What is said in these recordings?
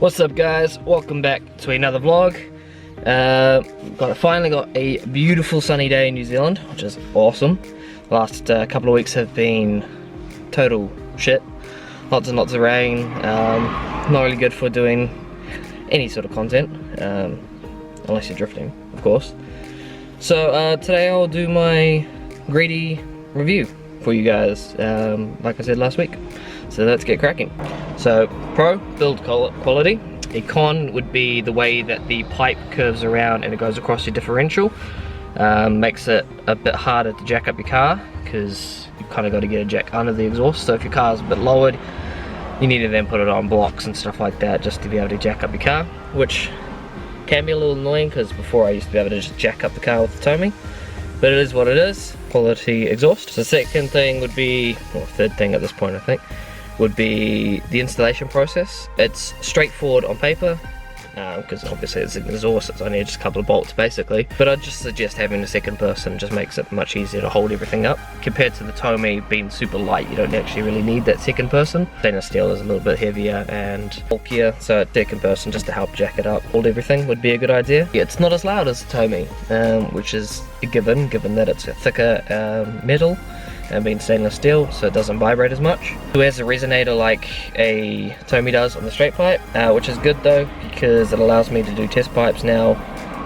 What's up guys, welcome back to another vlog. Finally got a beautiful sunny day in New Zealand, which is awesome. The last couple of weeks have been total shit. Lots and lots of rain, not really good for doing any sort of content, unless you're drifting, of course. So today I'll do my Greddy review for you guys, like I said last week. So let's get cracking. So pro, build quality. A con would be the way that the pipe curves around and it goes across your differential. Makes it a bit harder to jack up your car because you've kind of got to get a jack under the exhaust. So if your car's a bit lowered, you need to then put it on blocks and stuff like that just to be able to jack up your car, which can be a little annoying because before I used to be able to just jack up the car with the Tomy. But it is what it is, quality exhaust. So the second thing would be, or third thing at this point I think, would be the installation process. It's straightforward on paper, because obviously it's an exhaust, it's only just a couple of bolts basically. But I'd just suggest having a second person, just makes it much easier to hold everything up. Compared to the Tomy being super light, you don't actually really need that second person. Stainless steel is a little bit heavier and bulkier, so a second person just to help jack it up, hold everything would be a good idea. Yeah, it's not as loud as the Tomy, which is a given that it's a thicker metal and being stainless steel, so it doesn't vibrate as much. It has a resonator like a Tomy does on the straight pipe, which is good though, because it allows me to do test pipes now,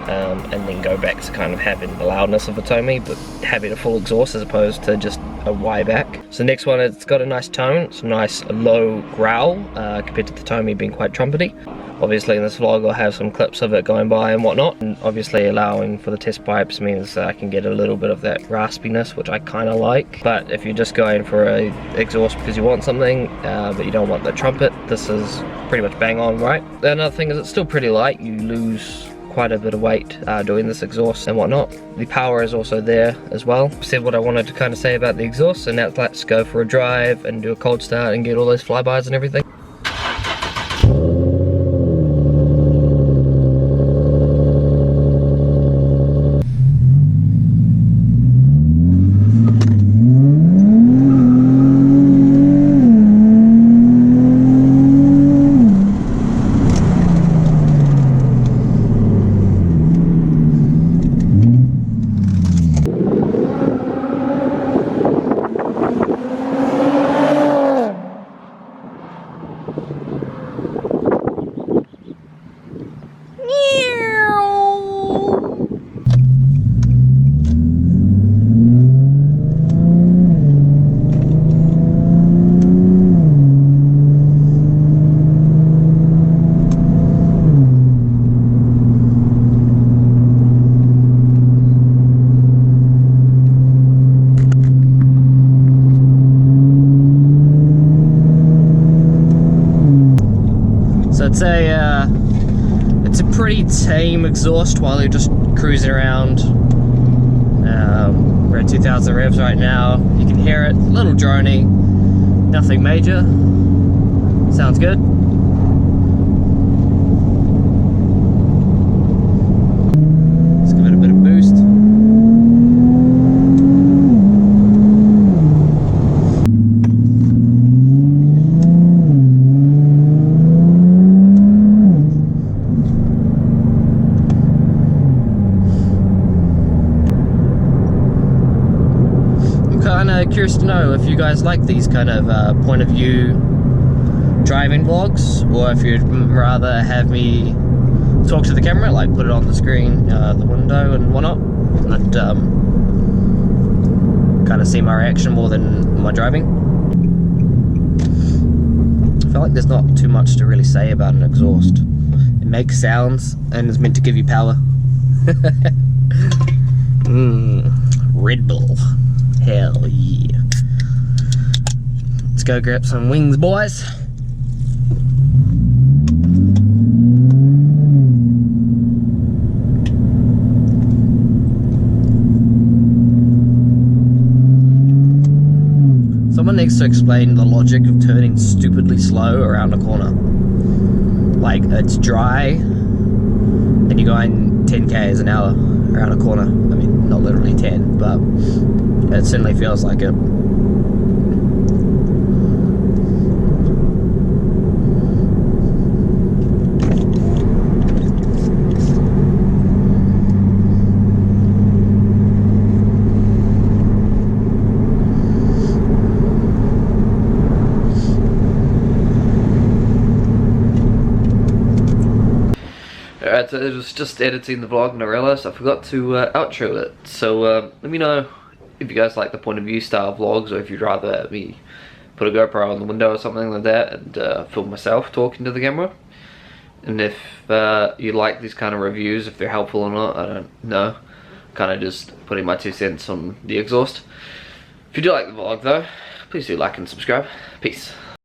and then go back to kind of having the loudness of a Tomy, but having a full exhaust as opposed to just a Y back. So next one, it's got a nice tone, it's a nice low growl, compared to the Tomy being quite trumpety. Obviously in this vlog I'll have some clips of it going by and whatnot, and obviously allowing for the test pipes means I can get a little bit of that raspiness, which I kind of like. But if you're just going for a exhaust because you want something, but you don't want the trumpet, this is pretty much bang on right. Another thing is it's still pretty light, you lose quite a bit of weight doing this exhaust and whatnot. The power is also there as well. I said what I wanted to kind of say about the exhaust, so now let's go for a drive and do a cold start and get all those flybys and everything. It's a pretty tame exhaust while you're just cruising around. We're at 2,000 revs right now. You can hear it, a little drony, nothing major. Sounds good. Let's give it a bit of boost. Curious to know if you guys like these kind of point of view driving vlogs, or if you'd rather have me talk to the camera, like put it on the screen, the window and whatnot, and kind of see my reaction more than my driving. I feel like there's not too much to really say about an exhaust. It makes sounds and is meant to give you power. Red Bull. Hell yeah. Let's go grab some wings, boys. Someone needs to explain the logic of turning stupidly slow around a corner. Like, it's dry and you're going 10 k's an hour around a corner. I mean, not literally 10, but it certainly feels like it. it was just editing the vlog and I realised I forgot to outro it. So let me know if you guys like the point of view style vlogs, or if you'd rather me put a GoPro on the window or something like that and film myself talking to the camera. And if you like these kind of reviews, if they're helpful or not, I don't know. Kind of just putting my 2 cents on the exhaust. If you do like the vlog though, please do like and subscribe. Peace.